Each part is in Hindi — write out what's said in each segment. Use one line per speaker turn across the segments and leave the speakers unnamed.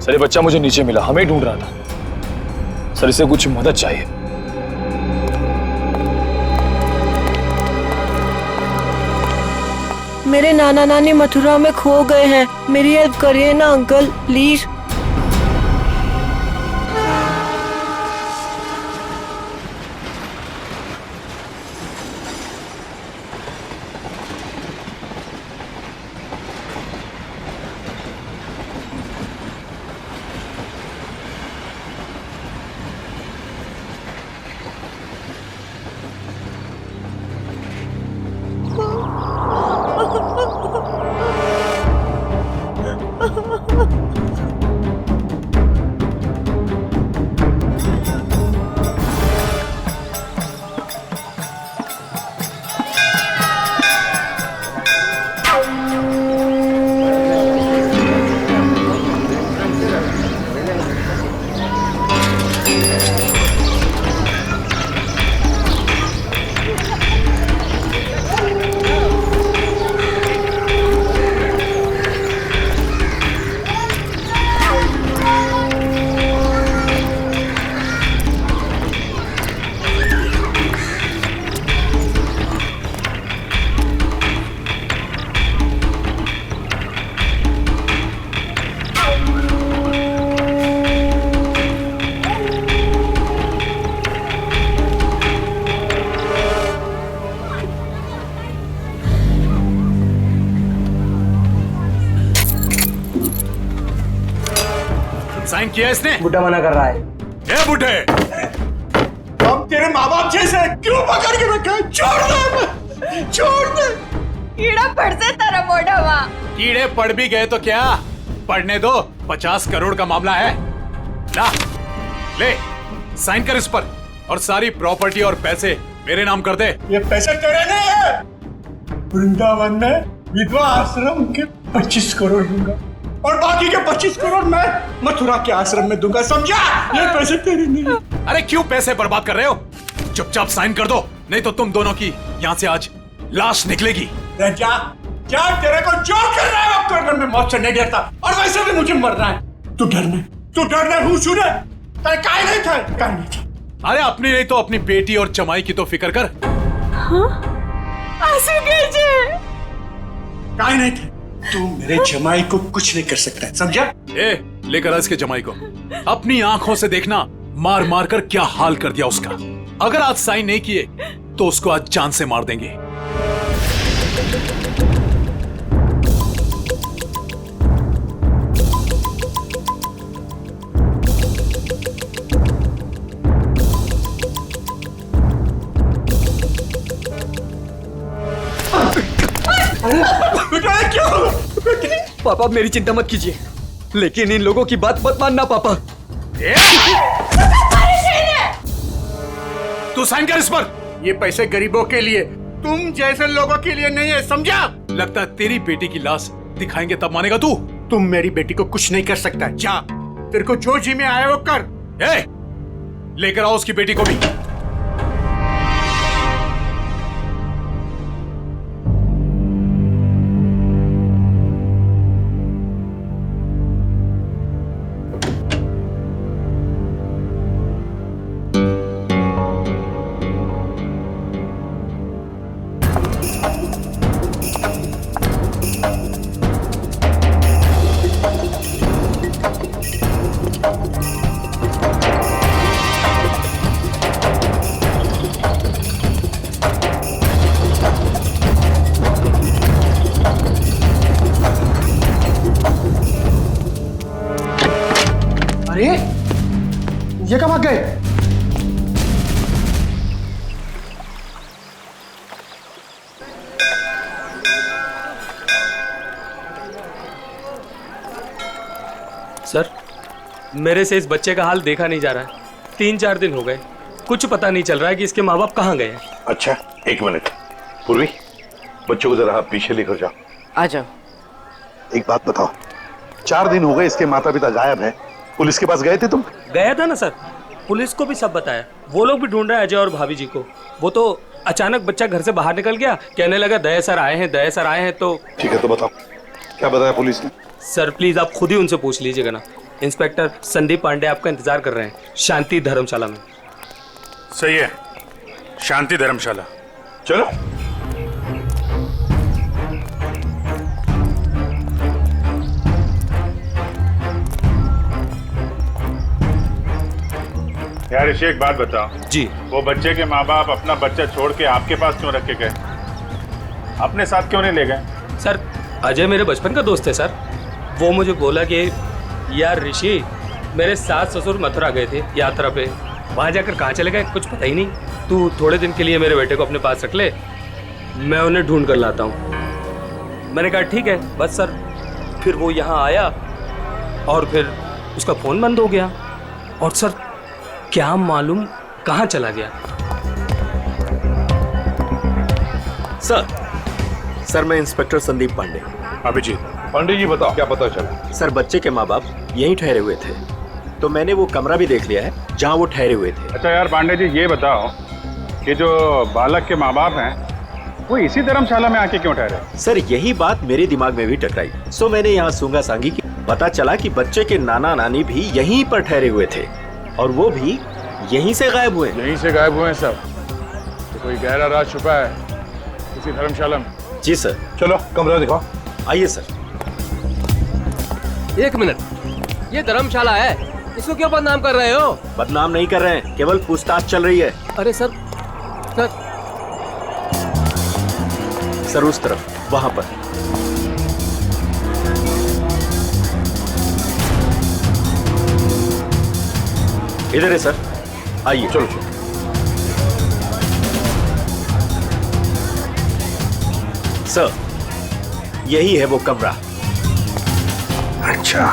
सर ये बच्चा मुझे नीचे मिला, हमें ढूंढ रहा था सर, इसे कुछ मदद चाहिए।
मेरे नाना नानी मथुरा में खो गए हैं, मेरी हेल्प करिए ना अंकल प्लीज।
साइन किया इसने?
बुड्ढा मना कर रहा है।
ए बुड्ढे,
हम तेरे माँ बाप जैसे क्यों पकड़ के रखा है? छोड़ दे, छोड़ दे।
कीड़ा पड़ से तेरा मोढ़ा।
कीड़े पड़ भी गए तो क्या, पढ़ने दो, 50 करोड़ का मामला है। ला, ले साइन कर इस पर और सारी प्रॉपर्टी और पैसे मेरे नाम कर दे।
ये पैसे तेरे नहीं है। वृंदावन में विधवा आश्रम के 25 करोड़ दूंगा और बाकी के 25 करोड़ मैं मथुरा के आश्रम में दूंगा, समझा? ये पैसे तेरे नहीं है।
अरे क्यों पैसे बर्बाद कर रहे हो? चुपचाप साइन कर दो, नहीं तो तुम दोनों की यहाँ से आज लाश निकलेगी।
जा, जा, तेरे को जो कर रहा है वो करने में मौत से नहीं डरता, और वैसे भी मुझे मरना है। तू डरना हूँ सुने, तेरे काय नहीं था।
अरे अपनी नहीं तो अपनी बेटी और जमाई की तो फिक्र कर।
काय नहीं था, तू मेरे जमाई को कुछ नहीं कर सकता, समझा?
ए, लेकर आ इसके जमाई को, अपनी आंखों से देखना मार मार कर क्या हाल कर दिया उसका। अगर आज साइन नहीं किए तो उसको आज जान से मार देंगे।
पापा मेरी चिंता मत कीजिए, लेकिन इन लोगों की बात मत मानना पापा।
तू साइन कर इस पर।
ये पैसे गरीबों के लिए, तुम जैसे लोगों के लिए नहीं है, समझा?
लगता है तेरी बेटी की लाश दिखाएंगे तब मानेगा तू।
तुम मेरी बेटी को कुछ नहीं कर सकता, जा, तेरे को जो जी में आया वो कर।
ए, लेकर आओ उसकी बेटी को भी।
अरे ये कब आ गए?
सर, मेरे से इस बच्चे का हाल देखा नहीं जा रहा है। 3-4 दिन हो गए, कुछ पता नहीं चल रहा है कि इसके माँ बाप कहाँ गए हैं।
अच्छा, एक मिनट। पूर्वी, बच्चों को जरा आप पीछे लेकर जाओ।
आ जाओ।
एक बात बताओ, 4 दिन हो गए इसके माता पिता गायब हैं। पुलिस के पास गए थे तुम?
गया था ना सर, पुलिस को भी सब बताया। वो लोग भी ढूंढ रहे हैं अजय और भाभी जी को। वो तो अचानक बच्चा घर से बाहर निकल गया, कहने लगा दया सर आए हैं, दया सर आए हैं। तो
ठीक है, तो बताओ क्या बताया पुलिस ने?
सर प्लीज आप खुद ही उनसे पूछ लीजिएगा ना। इंस्पेक्टर संदीप पांडे आपका इंतजार कर रहे हैं शांति धर्मशाला में।
सही है, शांति धर्मशाला।
चलो।
यार ऋषि, एक बात बताओ
जी।
वो बच्चे के माँ बाप अपना बच्चा छोड़ के आपके पास क्यों रख के गए? अपने साथ क्यों नहीं ले गए?
सर, अजय मेरे बचपन का दोस्त है सर। वो मुझे बोला कि यार ऋषि, मेरे सास ससुर मथुरा गए थे यात्रा पे, वहाँ जाकर कहाँ चले गए कुछ पता ही नहीं, तू थोड़े दिन के लिए मेरे बेटे को अपने पास रख ले, मैं उन्हें ढूंढ कर लाता हूँ। मैंने कहा ठीक है बस सर। फिर वो यहाँ आया और फिर उसका फ़ोन बंद हो गया और सर क्या मालूम कहाँ चला गया।
सर मैं इंस्पेक्टर संदीप पांडे।
अभिजीत।
पंडित जी बताओ, क्या पता चला?
सर बच्चे के माँ बाप यहीं ठहरे हुए थे, तो मैंने वो कमरा भी देख लिया है जहाँ वो ठहरे हुए थे।
अच्छा यार पांडे जी, ये बताओ कि जो बालक के माँ बाप हैं वो इसी धर्मशाला में आके क्यों ठहरे?
सर यही बात मेरे दिमाग में भी टकराई, सो मैंने यहाँ सूंगा सांगी की। पता चला कि बच्चे के नाना नानी भी यहीं पर ठहरे हुए थे और वो भी यहीं से गायब हुए।
यहीं से गायब हुए हैं सब? तो कोई गहरा राज छुपा है इसी धर्मशाला में?
जी सर।
चलो कमरा दिखाओ।
आइए सर।
एक मिनट, ये धर्मशाला है, इसको क्यों बदनाम कर रहे हो?
बदनाम नहीं कर रहे हैं, केवल पूछताछ चल रही है।
अरे सर
सर उस तरफ, वहां पर। इधर है सर, आइए।
चलो चलो।
सर यही है वो कमरा।
अच्छा,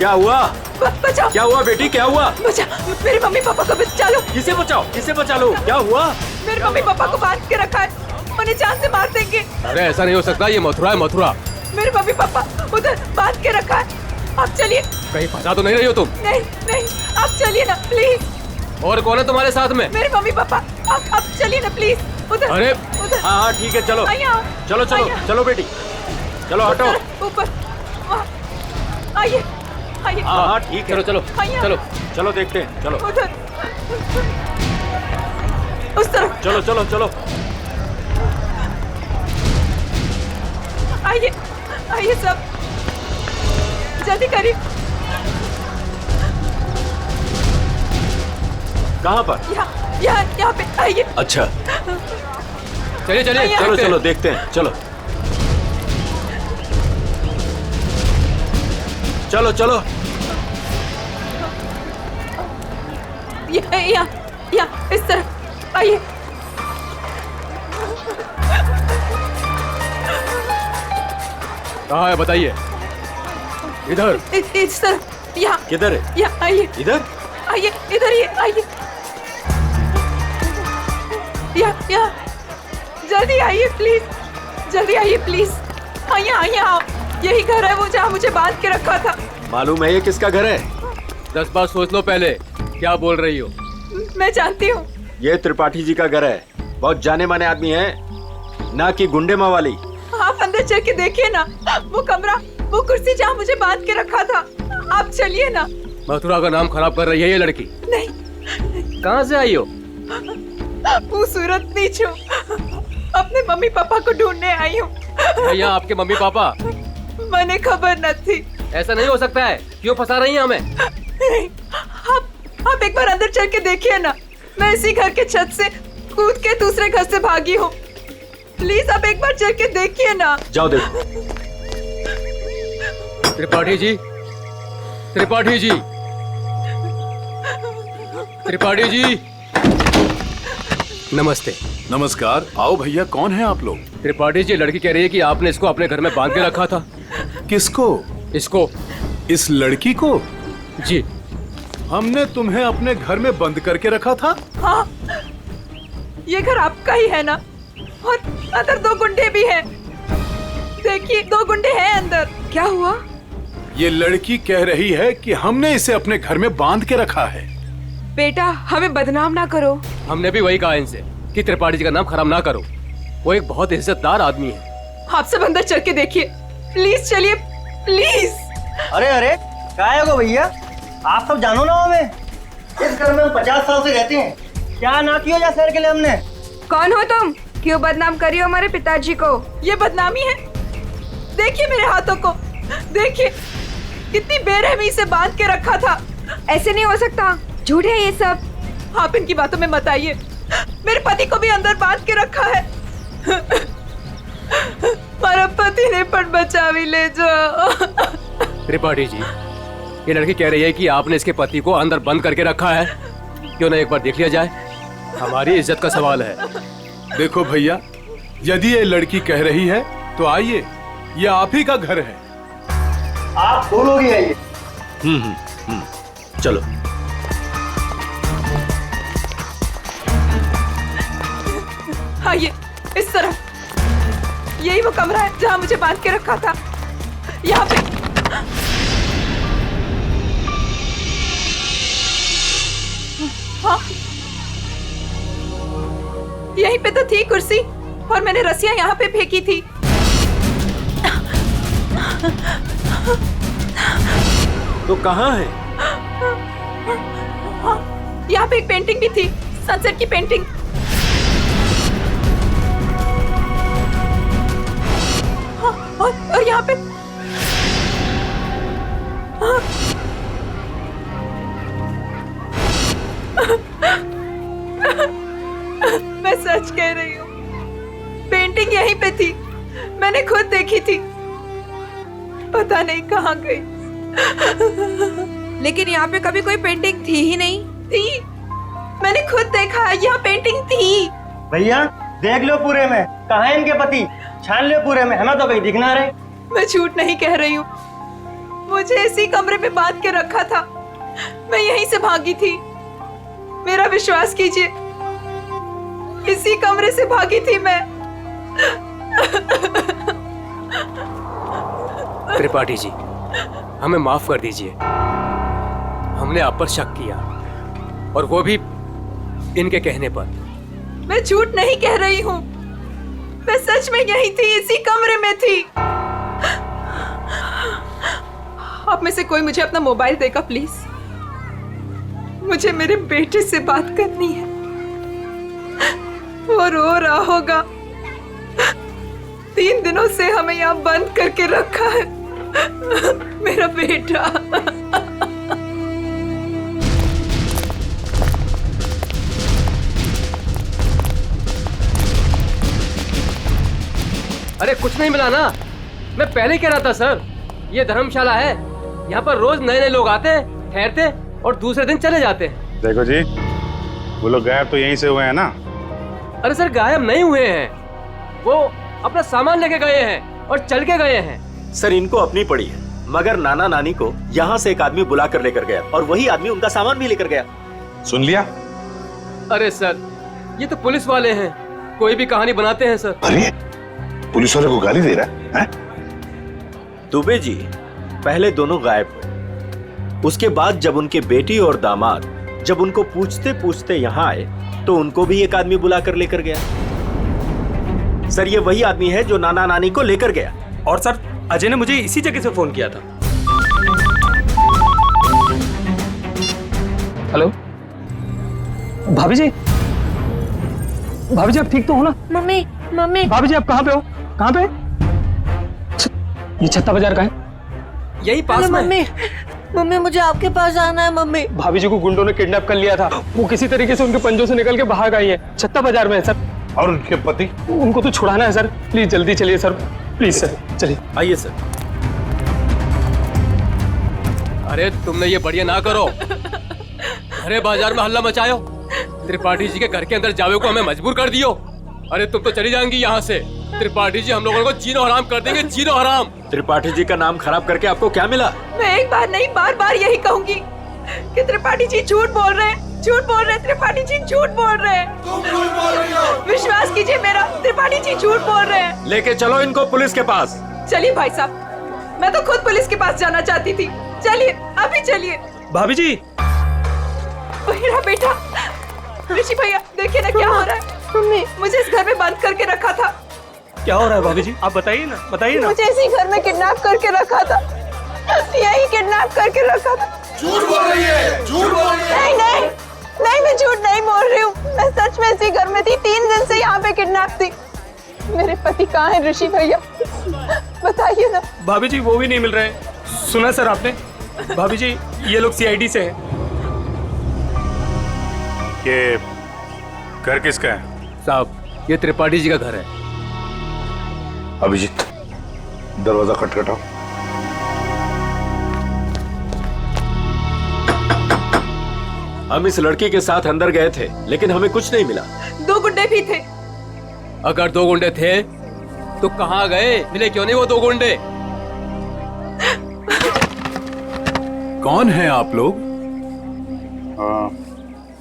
क्या हुआ?
बचाओ,
क्या हुआ बेटी, क्या हुआ?
बचा, मेरे मम्मी पापा को बचा लो।
किसे बचाओ, किसे बचा लो? क्या हुआ?
मेरे मम्मी पापा को बांध के रखा है, उन्हें जान से मार देंगे।
अरे ऐसा नहीं हो सकता, ये मथुरा है मथुरा।
मेरे मम्मी पापा उधर बांध के रखा है, आप चलिए।
कहीं फंसा तो नहीं रही हो तुम?
नहीं नहीं, आप चलिए ना प्लीज।
और कौन है तुम्हारे साथ में?
मेरे मम्मी पापा, आप चलिए ना प्लीज उधर।
अरे
उधर।
हाँ हाँ ठीक है, चलो चलो चलो चलो बेटी, चलो हटो।
ऊपर, वहाँ, आइए आइए।
हाँ हाँ ठीक है।
चलो चलो
आइए।
चलो
चलो देखते हैं, चलो
उधर, उस तरफ।
चलो चलो चलो।
आइए आइए सब, जल्दी करिए।
कहाँ पर?
यहाँ पे आइए।
अच्छा
चलिए चलिए
चलो चलो देखते हैं, चलो चलो चलो।
यहाँ इस तरफ आइए।
कहाँ है बताइए। इधर।
इस तरफ। यहाँ।
किधर है?
यहाँ आइए।
इधर
आइए, इधर ही आइए। यहाँ जल्दी आइए प्लीज, जल्दी आइए प्लीज। आइए आओ, यही घर है वो जहाँ मुझे बांध के रखा था।
मालूम है ये किसका घर है?
10 बार सोच लो पहले क्या बोल रही हो।
मैं जानती हूँ।
ये त्रिपाठी जी का घर है। बहुत जाने माने आदमी है, ना कि गुंडे मावाली।
आप अंदर चल के देखिए ना, वो कमरा, वो कुर्सी जहाँ मुझे बांध के रखा था। आप चलिए ना।
मथुरा का नाम खराब कर रही है ये लड़की।
नहीं।
कहाँ से आई हो?
वो सूरत नीच हूँ, अपने मम्मी पापा को ढूंढने आई हूँ।
यहाँ आपके मम्मी पापा?
मैंने खबर न थी।
ऐसा नहीं हो सकता है, क्यों फंसा रही हैं हमें?
आप एक बार अंदर चल के देखिए ना। मैं इसी घर के छत से कूद के दूसरे घर से भागी हूँ। प्लीज आप एक बार चल के देखिए ना।
जाओ देखो।
त्रिपाठी जी, त्रिपाठी जी, त्रिपाठी जी, नमस्ते।
नमस्कार। आओ भैया, कौन है आप लोग?
त्रिपाठी जी, लड़की कह रही है कि आपने इसको अपने घर में बांध के रखा था।
किसको?
इसको।
इस लड़की को?
जी।
हमने तुम्हें अपने घर में बंद करके रखा था?
हाँ, ये घर आपका ही है ना? और अंदर 2 गुंडे भी हैं। देखिए 2 गुंडे हैं अंदर। क्या हुआ?
ये लड़की कह रही है कि हमने इसे अपने घर में बांध के रखा है।
बेटा, हमें बदनाम ना करो।
हमने भी वही कहा इनसे कि त्रिपाठी जी का नाम खराब ना करो। वो एक बहुत इज्जतदार आदमी है।
आप सब अंदर चल के देखिए, प्लीज चलिए, प्लीज।
अरे अरे, क्या है वो भैया? आप सब जानो ना हमें, इस घर में हम 50 साल से रहते हैं। क्या ना किया जा शहर के लिए हमने।
कौन हो तुम? क्यों बदनाम करी हो हमारे पिताजी को? ये बदनामी है? देखिए मेरे हाथों को, देखिए कितनी बेरहमी से बांध के रखा था। ऐसे नहीं हो सकता, झूठ है ये सब। आप इनकी बातों में मत आइए। मेरे पति को भी अंदर बांध के रखा है। हमारा पति ने पर बचा भी ले जाओ।
त्रिपाठी जी, ये लड़की कह रही है कि आपने इसके पति को अंदर बंद करके रखा है। क्यों ना एक बार देख लिया जाए? हमारी इज्जत का सवाल है।
देखो भैया, यदि ये लड़की कह रही है तो आइए, ये आप ही का घर है।
आप दो लोग ही आइए।
चलो।
आइए इस तरफ। यही वो कमरा है जहाँ मुझे बांध के रखा था। यहाँ पे। हाँ, यहीं पे तो थी कुर्सी और मैंने रस्सियाँ यहाँ पे फेंकी थी।
तो कहाँ है?
यहाँ पे एक पेंटिंग भी थी, सनसेट की पेंटिंग। और यहाँ पे मैं सच कह रही हूँ, पेंटिंग यहीं पे थी। मैंने खुद देखी थी, पता नहीं कहाँ गई।
लेकिन यहाँ पे कभी कोई पेंटिंग थी ही नहीं।
थी, मैंने खुद देखा, यहाँ पेंटिंग थी।
भैया देख लो पूरे में, कहाँ है इनके पति? छान लो पूरे में, हमें तो कहीं दिख ना रहे।
मैं झूठ नहीं कह रही हूँ, मुझे इसी कमरे में बांध के रखा था। मैं यहीं से भागी थी, मेरा विश्वास कीजिए, इसी कमरे से भागी थी मैं।
त्रिपाठी जी, हमें माफ कर दीजिए। हमने आप पर शक किया, और वो भी इनके कहने पर।
मैं झूठ नहीं कह रही हूँ, मैं सच में यही थी, इसी कमरे में थी। आप में से कोई मुझे अपना मोबाइल देगा प्लीज। मुझे मेरे बेटे से बात करनी है। वो रो रहा होगा। 3 दिनों से हमें यहाँ बंद करके रखा है। मेरा बेटा।
अरे कुछ नहीं मिला ना, मैं पहले कह रहा था सर, ये धर्मशाला है, यहाँ पर रोज नए नए लोग आते हैं, ठहरते और दूसरे दिन चले जाते हैं।
देखो जी, वो लोग गायब तो यहीं से हुए हैं ना?
अरे सर गायब नहीं हुए हैं, वो अपना सामान लेके गए हैं और चल के गए हैं।
सर इनको अपनी पड़ी है, मगर नाना नानी को यहाँ से एक आदमी बुला कर लेकर गया और वही आदमी उनका सामान भी लेकर गया।
सुन लिया?
अरे सर ये तो पुलिस वाले हैं, कोई भी कहानी बनाते हैं सर।
अरे पुलिस वाले को गाली दे रहा है?
दुबे जी, पहले दोनों गायब हुए, उसके बाद जब उनके बेटी और दामाद जब उनको पूछते पूछते यहाँ आए तो उनको भी एक आदमी बुला कर लेकर गया। सर ये वही आदमी है जो नाना नानी को लेकर गया।
और सर अजय ने मुझे इसी जगह से फोन किया था। हेलो भाभी जी, भाभी जी आप ठीक तो हो ना?
Mummy mummy.
भाभी जी आप कहाँ पे हो? कहाँ पे? ये छत्ता बाजार का है, यही पास में।
मम्मी मम्मी मुझे आपके पास आना है मम्मी।
भाभी जी को गुंडों ने किडनैप कर लिया था, वो किसी तरीके से उनके पंजों से निकल के भाग आई है। छत्ता बाजार में है सर।
और उनके पति?
उनको तो छुड़ाना है सर, प्लीज जल्दी चलिए सर, प्लीज सर चलिए।
आइए सर।
अरे तुमने ये बढ़िया ना करो, अरे बाजार में हल्ला मचायो, त्रिपाठी जी के घर के अंदर जावे को हमें मजबूर कर दियो। अरे तुम तो चली जाएंगी यहाँ से, त्रिपाठी जी हम लोगों को जीनो हराम कर देंगे, जीनो हराम।
त्रिपाठी जी का नाम खराब करके आपको क्या मिला?
मैं एक बार नहीं बार बार यही कहूंगी कि त्रिपाठी जी झूठ बोल रहे हैं, झूठ बोल रहे हैं, त्रिपाठी जी झूठ बोल रहे हैं। तुम झूठ बोल रही हो। विश्वास कीजिए मेरा, त्रिपाठी जी झूठ बोल रहे हैं।
लेके चलो इनको पुलिस के पास।
चलिए भाई साहब, मैं तो खुद पुलिस के पास जाना चाहती थी। चलिए अभी चलिए।
भाभी जी।
मेरा बेटा ऋषि भैया देखिए ना क्या हो रहा है। मम्मी मुझे इस घर में बंद करके रखा था।
क्या हो रहा है भाभी जी, आप बताइए ना, बताइए ना।
मुझे इसी घर में किडनैप करके रखा था, यही किडनैप करके रखा था।
झूठ बोल रही है, झूठ बोल रही है।
नहीं नहीं नहीं, मैं झूठ नहीं बोल रही हूँ, मैं सच में इसी घर में थी। 3 दिन से यहाँ पे किडनैप थी। मेरे पति कहाँ है ऋषि भैया, बताइए ना।
भाभी जी वो भी नहीं मिल रहे। सुना सर आपने? भाभी जी ये लोग CID से हैं।
ये घर किसका है?
साहब ये त्रिपाठी जी का घर है।
अभिजीत दरवाजा खटखटाओ।
हम इस लड़की के साथ अंदर गए थे लेकिन हमें कुछ नहीं मिला।
2 गुंडे भी थे।
अगर 2 गुंडे थे तो कहाँ गए? मिले क्यों नहीं वो 2 गुंडे?
कौन हैं आप लोग?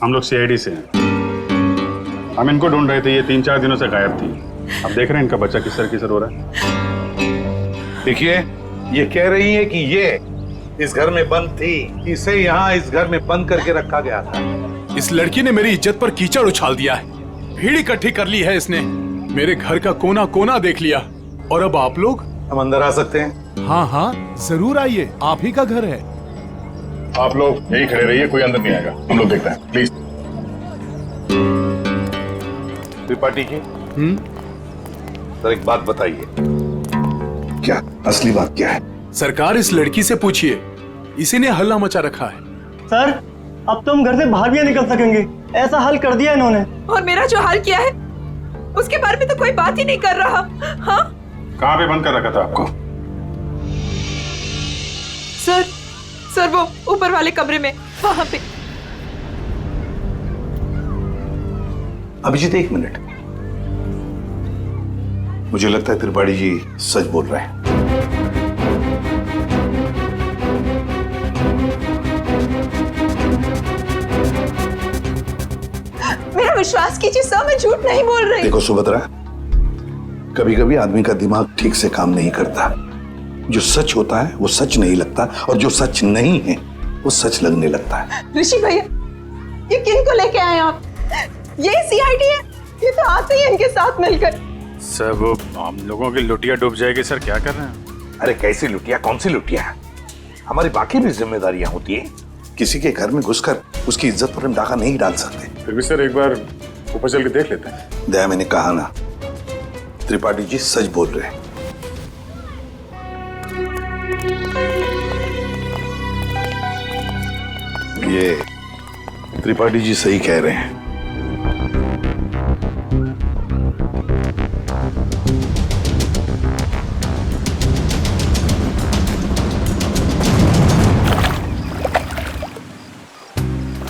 हम लोग CID से हैं। हम इनको ढूंढ रहे थे, ये 3-4 दिनों से गायब थी। अब देख रहे हैं इनका बच्चा किसर हो रहा है।
देखिए ये कह रही है कि ये इस घर में बंद थी, इसे यहाँ इस घर में बंद करके रखा गया था।
इस लड़की ने मेरी इज्जत पर कीचड़ उछाल दिया है, भीड़ इकट्ठी कर ली है इसने, मेरे घर का कोना कोना देख लिया। और अब आप लोग?
हम अंदर आ सकते हैं?
हाँ हाँ जरूर आइए, आप ही का घर है।
आप लोग यही खड़े रहिए, कोई अंदर नहीं आएगा, हम लोग देखते हैं प्लीज।
त्रिपाठी जी सर एक बात बताइए, क्या असली बात क्या है?
सरकार इस लड़की से पूछिए, इसी ने हल्ला मचा रखा है।
सर अब तो हम घर से बाहर भी नहीं निकल सकेंगे, ऐसा हल कर दिया इन्होंने।
और मेरा जो हाल किया है उसके बारे में तो कोई बात ही नहीं कर रहा। हाँ
कहाँ पे बंद कर रखा था आपको?
सर वो ऊपर वाले कमरे में, वहां पे।
अभिजीत 1 मिनट, मुझे लगता है त्रिपाठी जी सच बोल रहे हैं।
मेरा विश्वास कीजिए सर, मैं झूठ नहीं बोल रही।
देखो सुभद्रा, कभी कभी आदमी का दिमाग ठीक से काम नहीं करता। जो सच होता है वो सच नहीं लगता, और जो सच नहीं है वो सच लगने लगता है।
ऋषि भैया ये किन को लेके आए आप? ये CID है, ये तो आते ही इनके साथ मिलकर।
सर वो हम लोगों की लुटिया डूब जाएगी। सर क्या कर रहे हैं?
अरे कैसी लुटिया, कौन सी लुटिया? हमारी बाकी भी जिम्मेदारियां होती हैं। किसी के घर में घुसकर उसकी इज्जत पर हम डाका नहीं डाल सकते।
फिर भी सर एक बार ऊपर चल के देख लेते हैं।
दया, मैंने कहा ना, त्रिपाठी जी सच बोल रहे हैं। ये त्रिपाठी जी सही कह रहे हैं।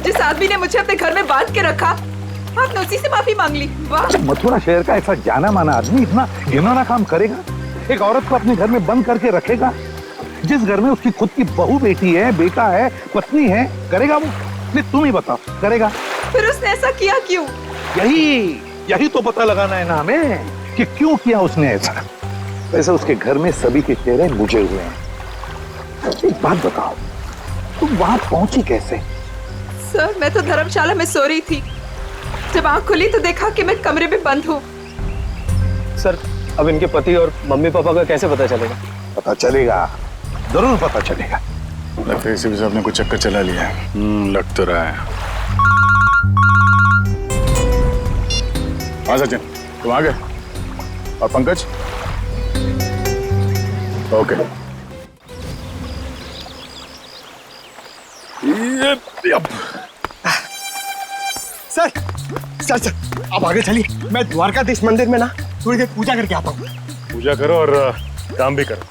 जिस आदमी ने मुझे अपने घर में बांध के रखा, आपने उसी से माफी मांग ली। वाह!
मथुरा शहर का ऐसा जाना माना आदमी इतना घिनौना काम करेगा? एक औरत को अपने घर में बंद करके रखेगा? जिस घर में उसकी खुद की बहू बेटी है, बेटा है, पत्नी है, करेगा वो? नहीं, तुम ही बताओ, करेगा?
फिर उसने ऐसा किया क्यों?
यही तो पता लगाना है ना हमें कि क्यों किया उसने ऐसा। वैसे उसके घर में सभी के चेहरे बुझे हुए हैं। एक बात बताओ, तुम वहां पहुंची कैसे?
सर, मैं तो धर्मशाला में सो रही थी। जब आंख खुली तो देखा कि मैं कमरे में बंद हूँ।
सर, अब इनके पति और मम्मी पापा का कैसे पता चलेगा?
पता चलेगा, जरूर पता चलेगा।
लगता है इसी वजह अपने को चक्कर चला लिया है। लग तो रहा है। हाँ सचिन, तुम आ गए? और Pankaj? Okay.
Sir sir sir आप आगे चलिए, मैं द्वारकाधीश मंदिर में ना थोड़ी देर पूजा करके आता हूँ।
पूजा करो और काम भी करो।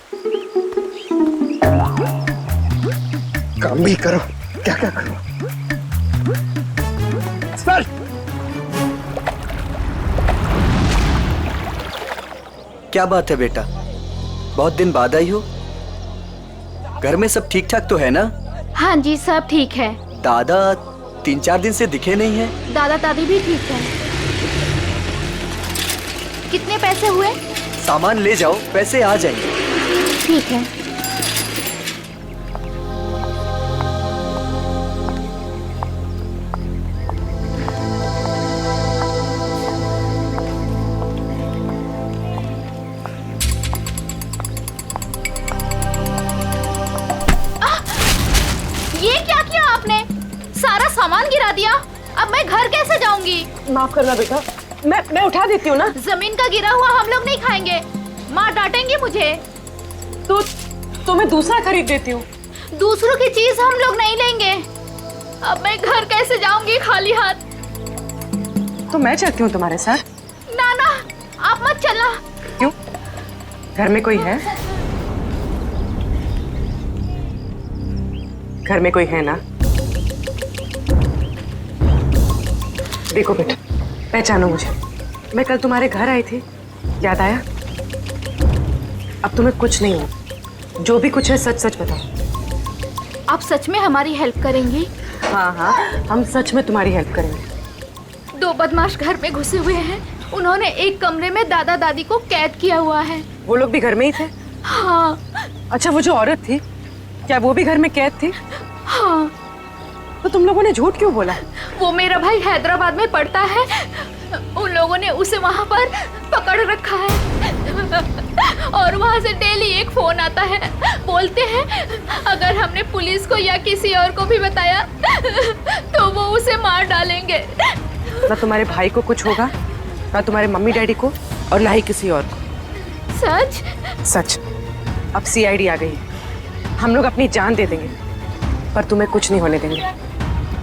काम भी करो? क्या क्या करो? सर,
क्या बात है बेटा, बहुत दिन बाद आई हो? घर में सब ठीक ठाक तो है ना?
हाँ जी, सब ठीक है।
दादा 3-4 दिन से दिखे नहीं है।
दादा दादी भी ठीक है। कितने पैसे हुए?
सामान ले जाओ, पैसे आ जाएंगे।
ठीक है। ये क्या किया आपने? सारा सामान गिरा दिया। अब मैं घर कैसे जाऊंगी?
माफ करना बेटा, मैं उठा देती हूँ ना।
जमीन का गिरा हुआ हम लोग नहीं खाएंगे, माँ डांटेंगी मुझे।
तो मैं दूसरा खरीद देती हूँ।
दूसरों की चीज हम लोग नहीं लेंगे। अब मैं घर कैसे जाऊंगी खाली हाथ?
तो मैं चलती हूँ तुम्हारे साथ।
ना ना, आप मत चलना।
क्यों? घर में कोई है? घर में कोई है ना? देखो बेटा, पहचानो मुझे। मैं कल तुम्हारे घर आई थी, याद आया? अब तुम्हें कुछ नहीं हो। जो भी कुछ है सच सच बताओ।
आप सच में हमारी हेल्प करेंगी?
हाँ हाँ, हम सच में तुम्हारी हेल्प करेंगे।
2 बदमाश घर में घुसे हुए हैं। उन्होंने एक कमरे में दादा दादी को कैद किया हुआ है।
वो लोग भी घर में ही थे?
हाँ।
अच्छा, वो जो औरत थी, क्या वो भी घर में कैद थी?
हाँ।
तो तुम लोगों ने झूठ क्यों बोला?
वो मेरा भाई हैदराबाद में पढ़ता है, उन लोगों ने उसे वहाँ पर पकड़ रखा है और वहाँ से डेली एक फोन आता है। बोलते हैं अगर हमने पुलिस को या किसी और को भी बताया तो वो उसे मार डालेंगे।
ना तुम्हारे भाई को कुछ होगा, ना तुम्हारे मम्मी डैडी को, और ना ही किसी और को।
सच?
सच। अब सीआईडी आ गई है, हम लोग अपनी जान दे देंगे, पर तुम्हें कुछ नहीं होने देंगे।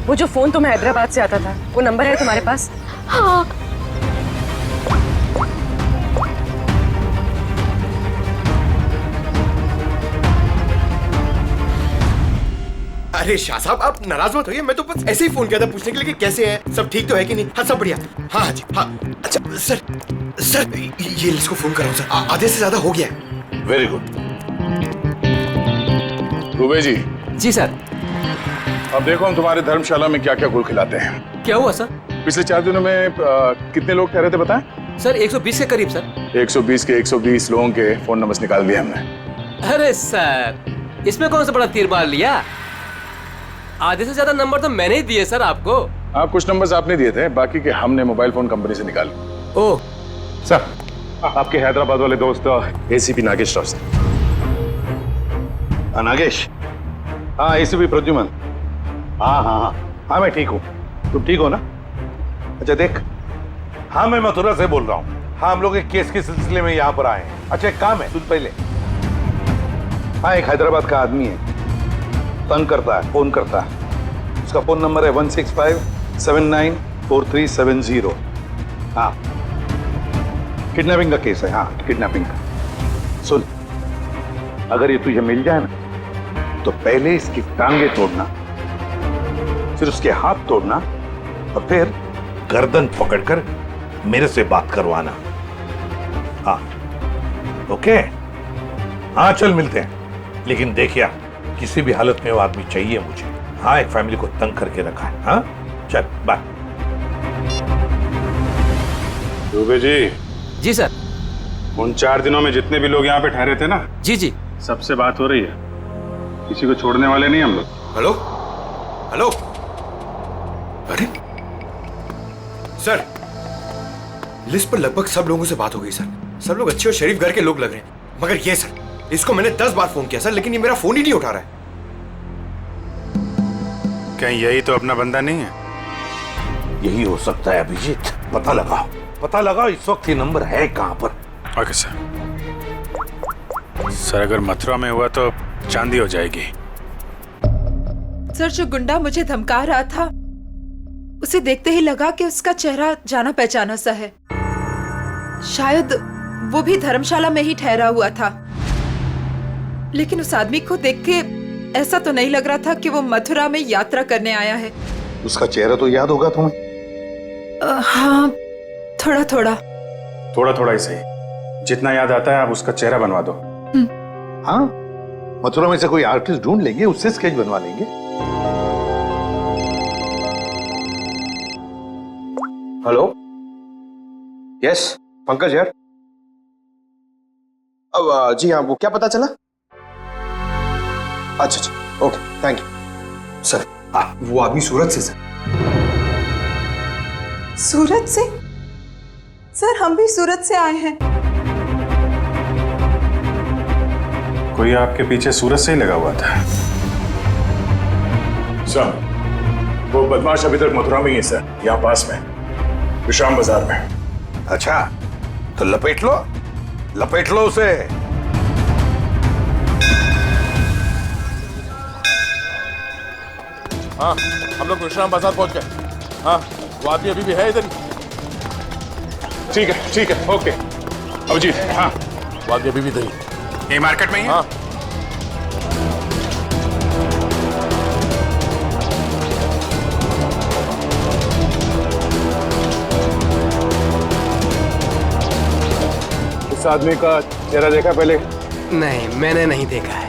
वो जो फोन तुम्हें हैदराबाद से आता था, वो नंबर है तुम्हारे पास?
हाँ।
अरे शाह साहब, आप नाराज मत होइए। मैं तो बस ऐसे ही फोन किया था पूछने के लिए कि कैसे है, सब ठीक तो है कि नहीं। हाँ, सब बढ़िया। हाँ जी, हाँ। अच्छा सर ये इसको फोन कराओ सर, आधे से ज्यादा हो गया है।
Very good.
दुबे जी।
जी सर।
अब देखो हम तुम्हारे धर्मशाला में क्या क्या गुल खिलाते हैं।
क्या हुआ सर?
पिछले 4 दिनों में कितने लोग ठहरे थे बताएं?
सर 120 के करीब सर।
120 के 120 लोगों के फोन नंबर्स निकाल दिए हमने।
अरे सर, इसमें कौन सा बड़ा तीर मार लिया? आधे से ज्यादा नंबर तो मैंने ही दिए सर आपको।
हाँ, कुछ नंबर्स आपने दिए थे, बाकी के हमने मोबाइल फोन कंपनी से निकाले।
ओह
सर, आपके हैदराबाद वाले दोस्त एसीपी नागेश राव।
नागेश, हाँ एसीपी प्रद्युमन। हाँ हाँ हाँ हाँ मैं ठीक हूँ, तुम ठीक हो ना? अच्छा देख, हाँ मैं मथुरा से बोल रहा हूँ। हाँ हम लोग एक केस के सिलसिले में यहाँ पर आए हैं। अच्छा एक काम है, सुन पहले। हाँ एक हैदराबाद का आदमी है, तंग करता है, फोन करता है। उसका फोन नंबर है 165794370। हाँ किडनैपिंग का केस है। हाँ किडनैपिंग का। सुन, अगर ये तुझे मिल जाए ना तो पहले इसकी टांगे तोड़ना, फिर उसके हाथ तोड़ना और फिर गर्दन पकड़कर मेरे से बात करवाना। हाँ ओके? हाँ चल मिलते हैं, लेकिन देखिए किसी भी हालत में वो आदमी चाहिए मुझे। हाँ एक फैमिली को तंग करके रखा है। हाँ चल बाय।
दुबे जी।
जी सर।
उन 4 दिनों में जितने भी लोग यहाँ पे ठहरे थे ना,
जी जी,
सबसे बात हो रही है। किसी को छोड़ने वाले नहीं हम लोग।
Hello hello. अरे सर, लिस्ट पर लगभग सब लोगों से बात हो गई सर। सब लोग अच्छे और शरीफ घर के लोग लग रहे हैं, मगर ये सर, इसको मैंने 10 बार फोन किया सर, लेकिन ये मेरा फोन ही नहीं उठा रहा है।
कहीं यही तो अपना बंदा नहीं है?
यही हो सकता है अभिजीत, पता लगाओ, पता लगाओ इस वक्त ये नंबर है कहां पर।
Okay sir. सर अगर मथुरा में हुआ तो चांदी हो जाएगी।
सर जो गुंडा मुझे धमका रहा था, उसे देखते ही लगा कि उसका चेहरा जाना पहचाना सा है। शायद वो भी धर्मशाला में ही ठहरा हुआ था, लेकिन उस आदमी को देख के ऐसा तो नहीं लग रहा था कि वो मथुरा में यात्रा करने आया है।
उसका चेहरा तो याद होगा तुम्हें?
हाँ थोड़ा थोड़ा।
थोड़ा थोड़ा ही सही, जितना याद आता है आप उसका चेहरा बनवा दो।
हाँ मथुरा में से कोई आर्टिस्ट ढूंढ लेंगे, उससे स्केच बनवा लेंगे।
हेलो, यस पंकज यार। अब जी हाँ, वो क्या पता चला? अच्छा अच्छा ओके थैंक यू सर। वो आदमी सूरत से सर।
सूरत से? सर हम भी सूरत से आए हैं।
कोई आपके पीछे सूरत से ही लगा हुआ था?
सर वो बदमाश अभी तक मथुरा में ही है सर, यहाँ पास में विश्राम बाजार में।
अच्छा तो लपेट लो उसे।
हाँ हम लोग विश्राम बाजार पहुंच गए। हाँ वो आदमी अभी भी है इधर ही।
ठीक है ओके अभिजीत। हाँ
वो आदमी अभी भी इधर ही।
ये मार्केट में ही है?
हाँ
इस आदमी का चेहरा देखा पहले?
नहीं मैंने नहीं देखा है।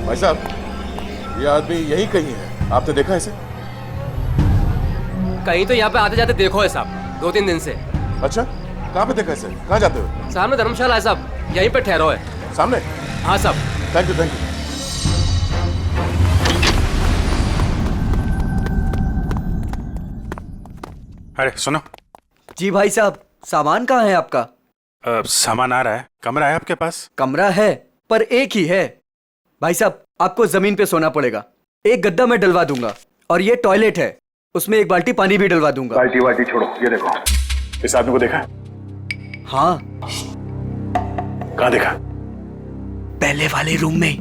भाई साहब ये आदमी यही कहीं है, आपने देखा इसे?
कहीं तो यहाँ पे आते जाते देखो है साहब, 2-3 दिन से।
अच्छा कहाँ पे देखा इसे? कहाँ जाते हो?
सामने धर्मशाला है साहब, यहीं पे ठहरो है।
सामने?
हाँ साहब।
Thank you.
अरे सुनो।
जी भाई साहब, सामान कहाँ है आपका?
सामान आ रहा है। कमरा है आपके पास?
कमरा है पर एक ही है। भाई साहब आपको जमीन पे सोना पड़ेगा। एक गद्दा मैं डलवा दूंगा और ये टॉयलेट है, उसमें एक बाल्टी पानी भी डलवा दूंगा।
बाल्टी छोड़ो, ये देखो इस आदमी को देखा?
हाँ।
कहाँ देखा?
पहले वाले रूम में।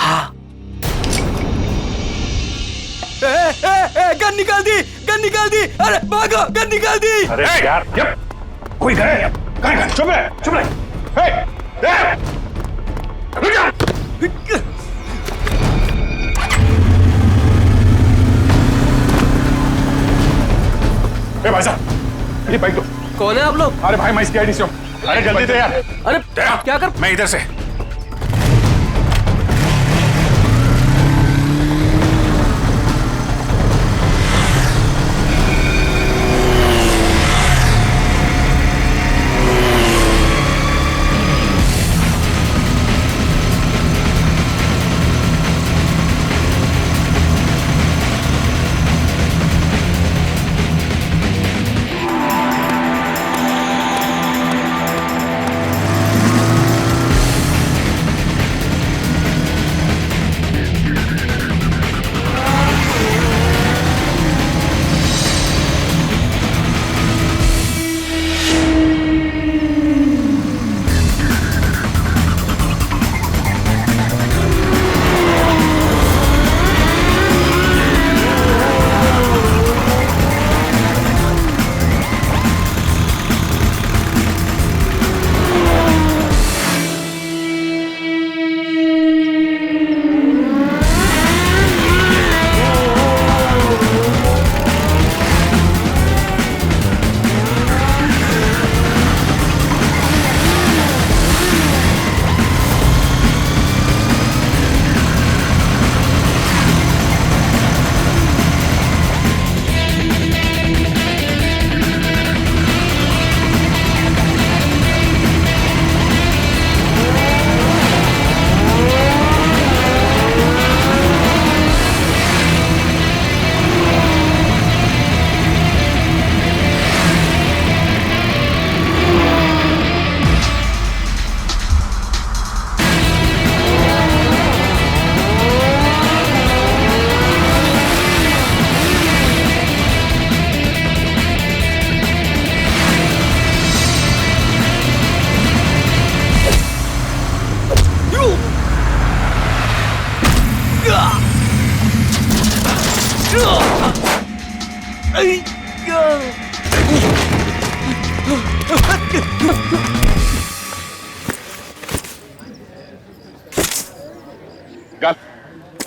हाँ। गन निकाल दी। अरे भागो, गन निकाल दी।
अरे यार कोई गए? कहाँ? चुप रहे। रुक जाओ। भाई साहब ये बाइक दो।
कौन है आप लोग?
अरे भाई मैं इसकी आईडी से हूँ। अरे जल्दी दे यार।
अरे क्या कर?
मैं इधर से।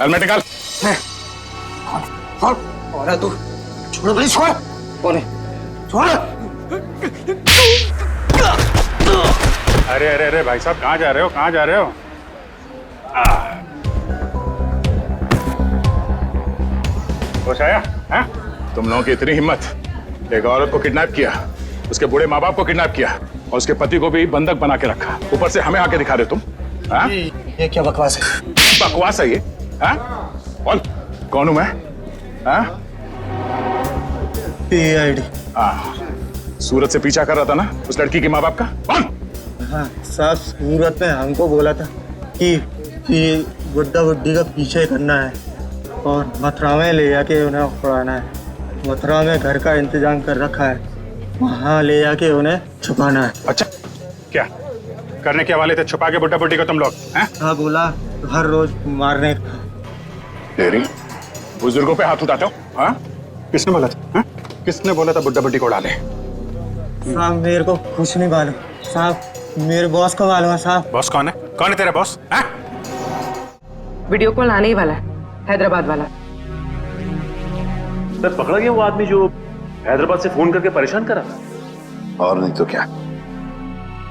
हेलमेट निकाल।
और तू छोड़ भाई, छोड़। कौन है? छोड़।
अरे अरे अरे भाई साहब, कहाँ जा रहे हो, कहाँ जा रहे हो? होश आया? हाँ?
तुम लोगों की इतनी हिम्मत, एक औरत को किडनैप किया, उसके बूढ़े माँ बाप को किडनैप किया और उसके पति को भी बंधक बना के रखा, ऊपर से हमें आके दिखा रहे तुम? हाँ?
ये क्या बकवास है?
बकवास है ये? हाँ? बोल, कौन हूं मैं? हाँ?
PID।
हाँ, सूरत से पीछा कर रहा था ना उस लड़की के माँ बाप का? कौन?
हाँ साहब, सूरत में हमको बोला था कि बुड्ढा बुड्ढी का पीछे करना है और मथुरा में ले जाके उन्हें पढ़ाना है। मथुरा में घर का इंतजाम कर रखा है, वहाँ ले जाके उन्हें छुपाना है।
अच्छा, क्या करने के वाले थे? छुपा के बुड्ढा बुड्ढी को तुम लोग?
हाँ बोला, हर रोज मारने का।
तेरी बुजुर्गों पे हाथ उठाते हो? हाँ?
किसने बोला था? हाँ? किसने बोला था बुड्ढा बुड्ढी को डाले?
साहब मेरे को कुछ नहीं मालूम साहब, मेरे बॉस को मालूम है साहब।
बॉस कौन है? कौन है तेरा बॉस? हाँ?
वीडियो कॉल आने ही वाला है, हैदराबाद वाला।
सर पकड़ा गया वो आदमी जो हैदराबाद से फोन करके परेशान करा था।
और नहीं तो क्या।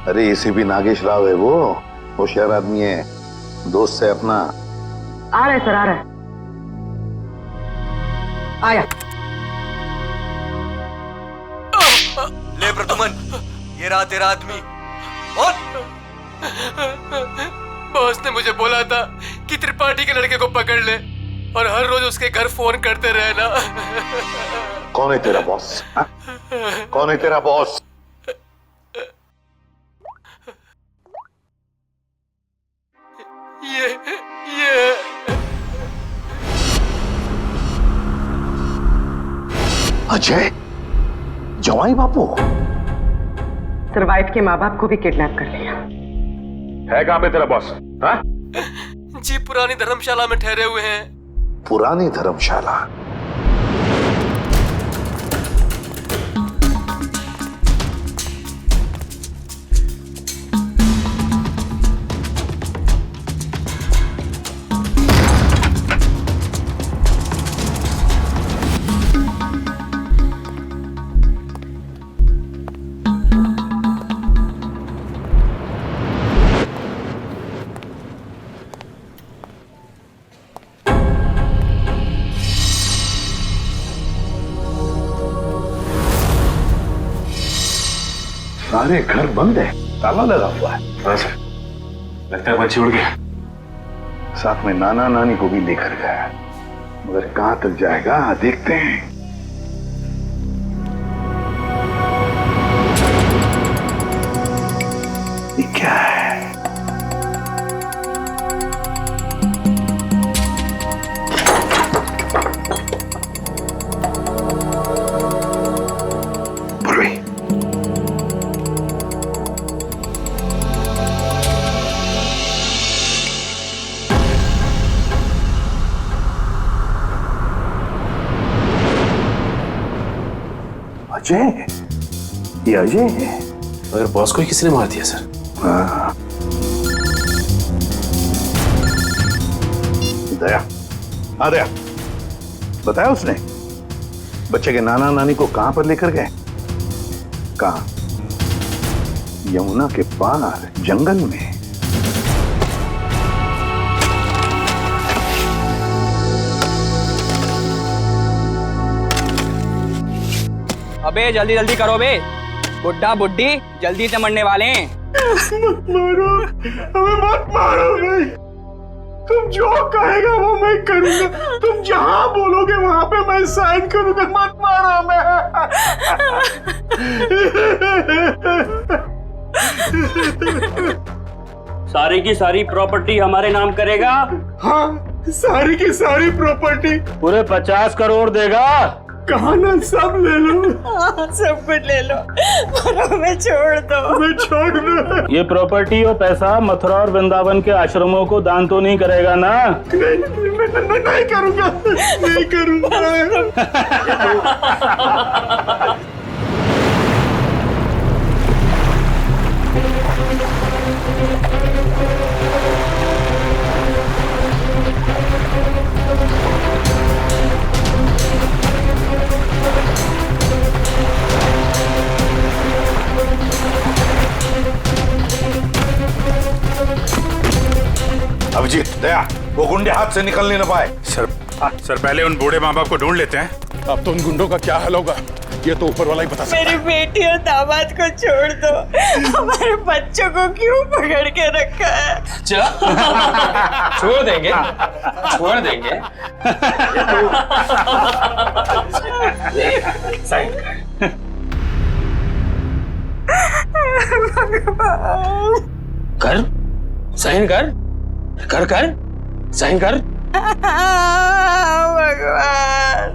अरे ACP नागेश राव है वो, होशियार आदमी है, दोस्त है अपना।
आ रहा है सर, आ रहा है। आया।
ले प्रदुमन, ये रहा तेरा आदमी। और
बॉस ने मुझे बोला था कि त्रिपाठी के लड़के को पकड़ ले और हर रोज उसके घर फोन करते रहना।
कौन है तेरा बॉस? हाँ? कौन है तेरा बॉस?
ये
अजय, जवाई बापू।
सर वाइफ के माँ बाप को भी किडनैप कर लिया
है। कहाँ पे तेरा बॉस? हाँ?
जी पुरानी धर्मशाला में ठहरे हुए हैं।
पुरानी धर्मशाला? सारे घर बंद है, ताला लगा हुआ है।
हाँ सर, लगता है बच्ची उड़ गया।
साथ में नाना नानी को भी लेकर गया, मगर कहां तक जाएगा देखते हैं। ये क्या है? अजय, ये अजय है।
मगर बॉस को ही किसने मार दिया सर?
हाँ। दया, हाँ दया, बताया उसने बच्चे के नाना नानी को कहां पर लेकर गए? कहां? यमुना के पार जंगल में।
अबे जल्दी जल्दी करो बे, बुड्ढा बुड्ढी जल्दी से मरने वाले हैं।
मत मारो, हमें मत मारो भाई। तुम जो कहेगा वो मैं करूंगा, तुम जहां बोलोगे वहां पे मैं साइन करूंगा। मत मारो हमें।
सारी की सारी प्रॉपर्टी हमारे नाम करेगा?
हाँ, सारी की सारी प्रॉपर्टी।
पूरे 50 करोड़ देगा?
कहा ना सब ले लो।
सब कुछ ले लो और हमें छोड़ दो।
मैं छोड़ दो।
ये प्रॉपर्टी और पैसा मथुरा और वृंदावन के आश्रमों को दान तो नहीं करेगा ना?
नहीं, मैं नहीं करूंगा, नहीं करूंगा।
अभिजीत, दया, वो गुंडे हाथ से निकल नहीं पाए।
सर पहले उन बूढ़े माँ बाप को ढूंढ लेते हैं। अब तो उन गुंडों का क्या हाल होगा ये तो ऊपर वाला ही बता सकता है।
मेरी बेटी और दामाद को छोड़ दो, हमारे बच्चों को क्यों पकड़ के रखा है?
छोड़ देंगे, छोड़ देंगे। साइन कर, साइन कर, कर कर, साइन कर।
भगवान,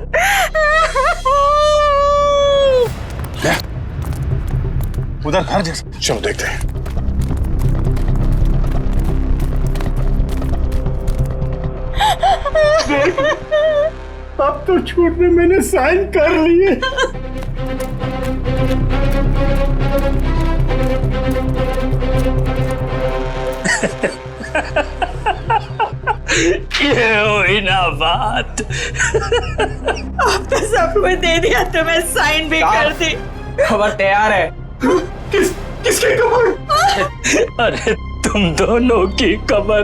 उधर घर जैसा, चलो देखते हैं।
अब तो छूट में मैंने साइन कर लिए।
ये हुई ना बात। अब तो सब कुछ दे दिया, तुम्हें साइन भी कर दी।
खबर तैयार है।
किसकी खबर?
अरे तुम दोनों की खबर।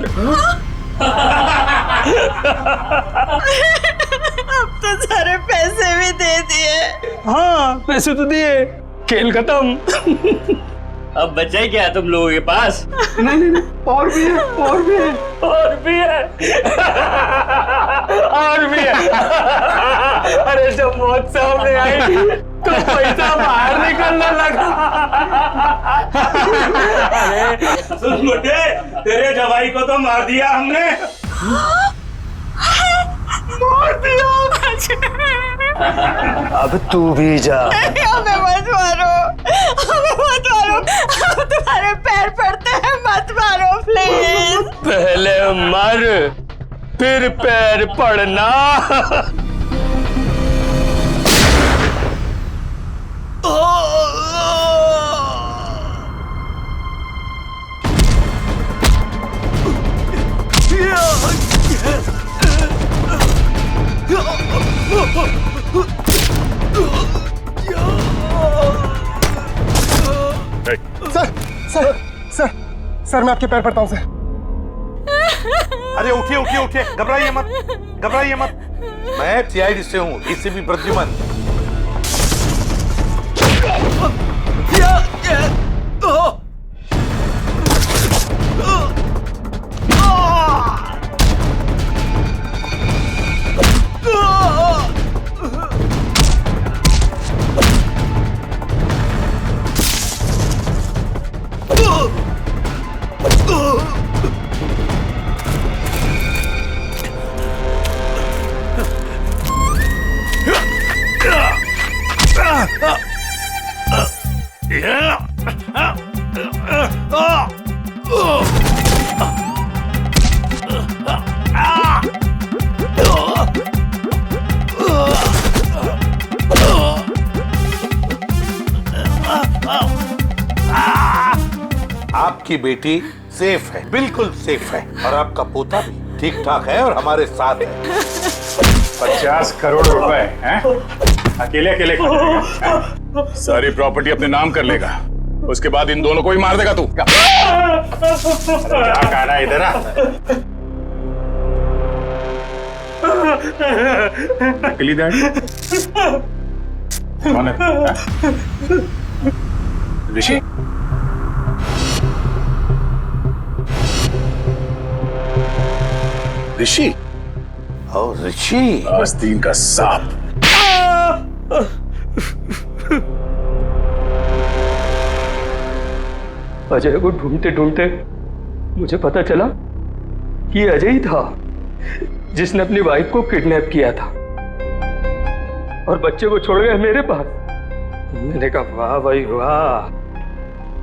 अब तो सारे पैसे भी दे दिए।
हाँ पैसे तो दिए, खेल खत्म। अब बचा क्या तुम लोगों के पास?
नहीं, और भी है, और भी है,
और भी है, और भी है। अरे जब मौत सामने आई तो पैसा बाहर निकलने लगा। अरे सुन मुझे, तेरे जवाई को तो मार दिया हमने।
मार दिया?
अब तू भी जा।
हमें मत मारो, हमें मत मारो, हम तुम्हारे पैर पड़ते हैं, मत मारो प्लीज।
पहले मर, फिर पैर पड़ना।
सर मैं आपके पैर पड़ता हूँ सर।
अरे उठिए उठिए उठिए, घबराइए मत, घबराइए मत। मैं सीआईडी से हूँ, एसीपी प्रद्युमन। आपकी बेटी सेफ है, बिल्कुल सेफ है, और आपका पोता भी ठीक ठाक है और हमारे साथ है।
50 करोड़ रुपए हैं? अकेले अकेले खाएगा? सारी प्रॉपर्टी अपने नाम कर लेगा, उसके बाद इन दोनों को ही मार देगा तू। क्या कहना है इधर? नकली दाढ़ी कौन है? ऋषि? ऋषि?
और ऋषि
आस्तीन का सांप।
अजय को ढूंढते ढूंढते मुझे पता चला कि अजय ही था जिसने अपनी वाइफ को किडनैप किया था और बच्चे को छोड़ गए मेरे पास। मैंने कहा वाह भाई वाह,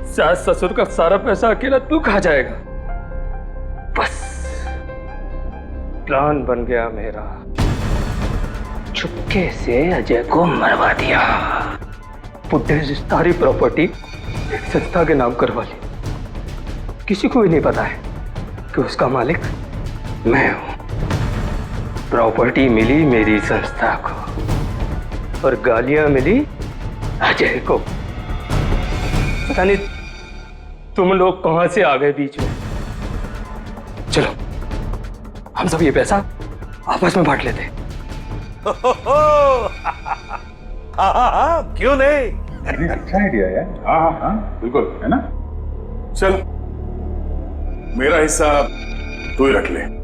सास ससुर का सारा पैसा अकेला तू खा जाएगा। बस प्लान बन गया मेरा, चुपके से अजय को मरवा दिया। बुड्ढे से सारी प्रॉपर्टी एक संस्था के नाम करवा ली। किसी को भी नहीं पता है कि उसका मालिक मैं हूं। प्रॉपर्टी मिली मेरी संस्था को और गालियां मिली अजय को। पता नहीं तुम लोग कहां से आ गए बीच में। चलो हम सब ये पैसा आपस में बांट लेते।
हाँ, क्यों नहीं?
अच्छा आइडिया है। हाँ हाँ हाँ बिल्कुल, है ना। चल मेरा हिस्सा तू ही रख ले।